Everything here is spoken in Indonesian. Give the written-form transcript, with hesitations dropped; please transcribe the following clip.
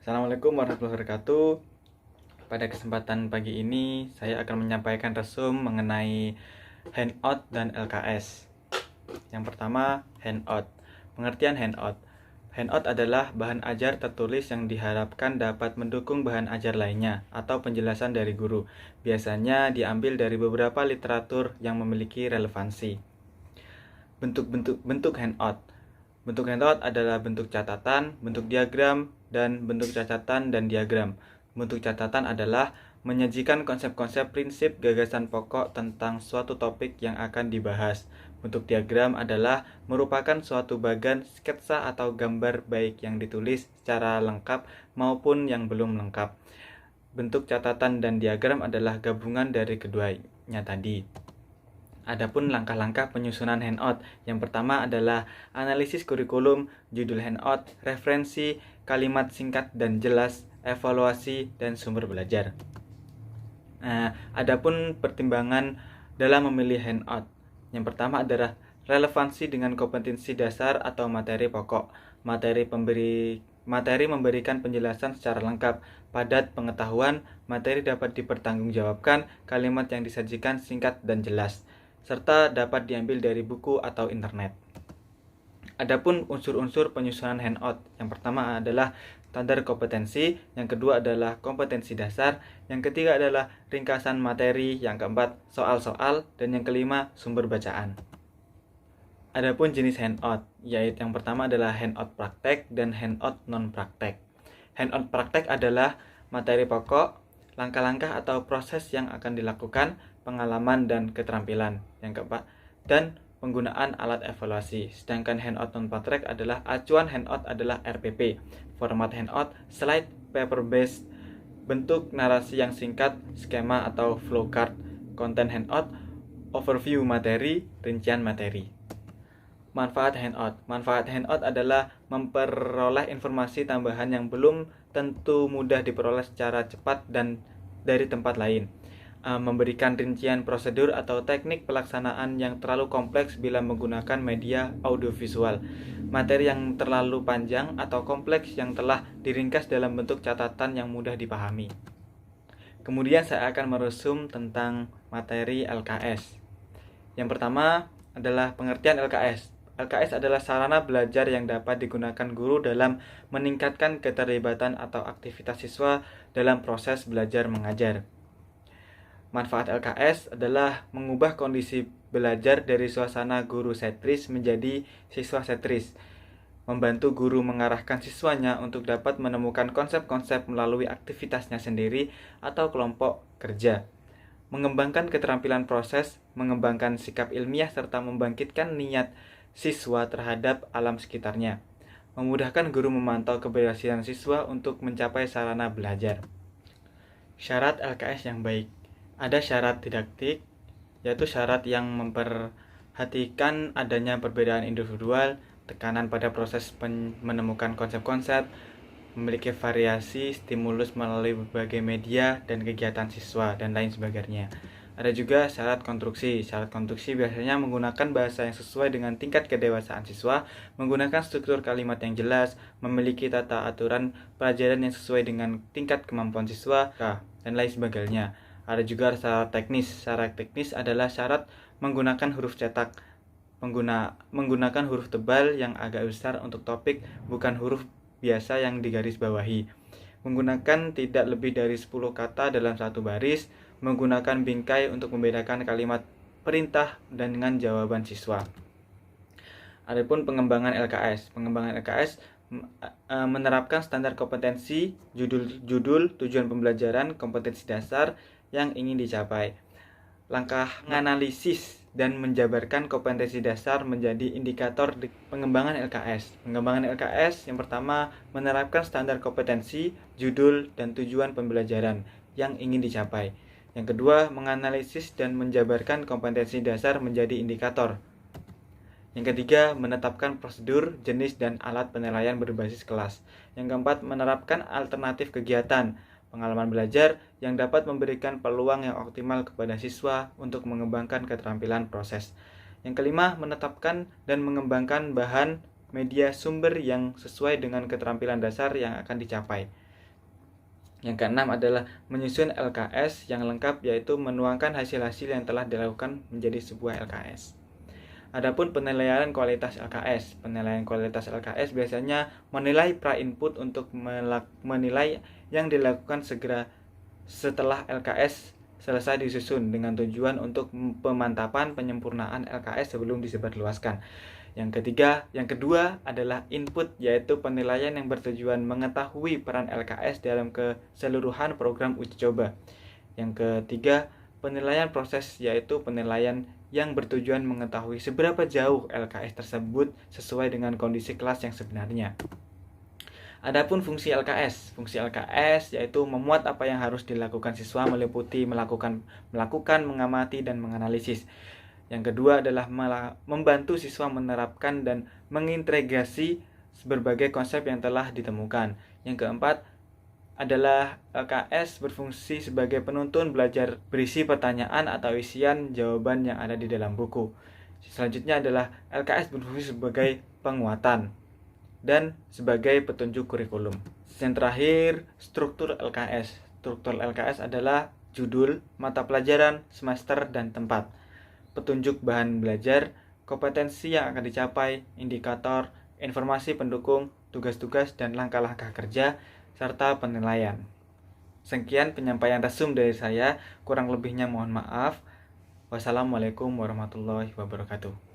Assalamualaikum warahmatullahi wabarakatuh. Pada kesempatan pagi ini, saya akan menyampaikan resum mengenai handout dan LKS. Yang pertama, handout. Pengertian handout. Handout adalah bahan ajar tertulis yang diharapkan dapat mendukung bahan ajar lainnya atau penjelasan dari guru. Biasanya diambil dari beberapa literatur yang memiliki relevansi. Bentuk handout. Bentuk handout adalah bentuk catatan, bentuk diagram, dan bentuk catatan dan diagram. Bentuk catatan adalah menyajikan konsep-konsep prinsip gagasan pokok tentang suatu topik yang akan dibahas. Bentuk diagram adalah merupakan suatu bagan sketsa atau gambar baik yang ditulis secara lengkap maupun yang belum lengkap. Bentuk catatan dan diagram adalah gabungan dari keduanya tadi. Adapun langkah-langkah penyusunan handout, yang pertama adalah analisis kurikulum, judul handout, referensi, kalimat singkat dan jelas, evaluasi, dan sumber belajar. Adapun pertimbangan dalam memilih handout, yang pertama adalah relevansi dengan kompetensi dasar atau materi pokok. Materi memberikan penjelasan secara lengkap, padat pengetahuan, materi dapat dipertanggungjawabkan, kalimat yang disajikan singkat dan jelas, serta dapat diambil dari buku atau internet. Adapun unsur-unsur penyusunan handout, yang pertama adalah standar kompetensi, yang kedua adalah kompetensi dasar, yang ketiga adalah ringkasan materi, yang keempat soal-soal, dan yang kelima sumber bacaan. Adapun jenis handout, yaitu yang pertama adalah handout praktek dan handout non-praktek. Handout praktek adalah materi pokok, langkah-langkah atau proses yang akan dilakukan, pengalaman dan keterampilan. Yang keempat, dan penggunaan alat evaluasi. Sedangkan handout non-praktek adalah acuan handout adalah RPP. Format handout, slide, paper based, bentuk narasi yang singkat, skema atau flowchart. Konten handout, overview materi, rincian materi. Manfaat handout. Manfaat handout adalah memperoleh informasi tambahan yang belum tentu mudah diperoleh secara cepat dan dari tempat lain. Memberikan rincian prosedur atau teknik pelaksanaan yang terlalu kompleks bila menggunakan media audiovisual. Materi yang terlalu panjang atau kompleks yang telah diringkas dalam bentuk catatan yang mudah dipahami. Kemudian saya akan meresum tentang materi LKS. Yang pertama adalah pengertian LKS. LKS adalah sarana belajar yang dapat digunakan guru dalam meningkatkan keterlibatan atau aktivitas siswa dalam proses belajar mengajar. Manfaat LKS adalah mengubah kondisi belajar dari suasana guru sentris menjadi siswa sentris, membantu guru mengarahkan siswanya untuk dapat menemukan konsep-konsep melalui aktivitasnya sendiri atau kelompok kerja, mengembangkan keterampilan proses, mengembangkan sikap ilmiah serta membangkitkan niat siswa terhadap alam sekitarnya, memudahkan guru memantau keberhasilan siswa untuk mencapai sarana belajar. Syarat LKS yang baik. Ada syarat didaktik, yaitu syarat yang memperhatikan adanya perbedaan individual, tekanan pada proses menemukan konsep-konsep, memiliki variasi stimulus melalui berbagai media dan kegiatan siswa, dan lain sebagainya. Ada juga syarat konstruksi. Syarat konstruksi biasanya menggunakan bahasa yang sesuai dengan tingkat kedewasaan siswa, menggunakan struktur kalimat yang jelas, memiliki tata aturan pelajaran yang sesuai dengan tingkat kemampuan siswa, dan lain sebagainya. Ada juga syarat teknis. Syarat teknis adalah syarat menggunakan huruf cetak, menggunakan huruf tebal yang agak besar untuk topik, bukan huruf biasa yang digaris bawahi. Menggunakan tidak lebih dari 10 kata dalam satu baris, menggunakan bingkai untuk membedakan kalimat perintah dengan jawaban siswa. Adapun pengembangan LKS. Pengembangan LKS menerapkan standar kompetensi, judul, tujuan pembelajaran, kompetensi dasar yang ingin dicapai. Langkah menganalisis dan menjabarkan kompetensi dasar menjadi indikator pengembangan LKS. Pengembangan LKS yang pertama menerapkan standar kompetensi, judul, dan tujuan pembelajaran yang ingin dicapai. Yang kedua, menganalisis dan menjabarkan kompetensi dasar menjadi indikator. Yang ketiga, menetapkan prosedur, jenis, dan alat penilaian berbasis kelas. Yang keempat, menerapkan alternatif kegiatan, pengalaman belajar yang dapat memberikan peluang yang optimal kepada siswa untuk mengembangkan keterampilan proses. Yang kelima, menetapkan dan mengembangkan bahan media sumber yang sesuai dengan keterampilan dasar yang akan dicapai. Yang keenam adalah menyusun LKS yang lengkap, yaitu menuangkan hasil-hasil yang telah dilakukan menjadi sebuah LKS. Adapun penilaian kualitas LKS. Penilaian kualitas LKS biasanya menilai pra-input untuk menilai yang dilakukan segera setelah LKS selesai disusun dengan tujuan untuk pemantapan penyempurnaan LKS sebelum disebarluaskan. Yang kedua adalah input, yaitu penilaian yang bertujuan mengetahui peran LKS dalam keseluruhan program uji coba. Yang ketiga, penilaian proses, yaitu penilaian yang bertujuan mengetahui seberapa jauh LKS tersebut sesuai dengan kondisi kelas yang sebenarnya. Adapun fungsi LKS yaitu memuat apa yang harus dilakukan siswa, meliputi melakukan, mengamati, dan menganalisis. Yang kedua adalah membantu siswa menerapkan dan mengintegrasi berbagai konsep yang telah ditemukan. Yang keempat adalah LKS berfungsi sebagai penuntun belajar berisi pertanyaan atau isian jawaban yang ada di dalam buku. Selanjutnya adalah LKS berfungsi sebagai penguatan dan sebagai petunjuk kurikulum. Yang terakhir, struktur LKS. Struktur LKS adalah judul, mata pelajaran, semester, dan tempat. Petunjuk bahan belajar, kompetensi yang akan dicapai, indikator, informasi pendukung, tugas-tugas dan langkah-langkah kerja, serta penilaian. Sekian penyampaian resum dari saya, kurang lebihnya mohon maaf. Wassalamualaikum warahmatullahi wabarakatuh.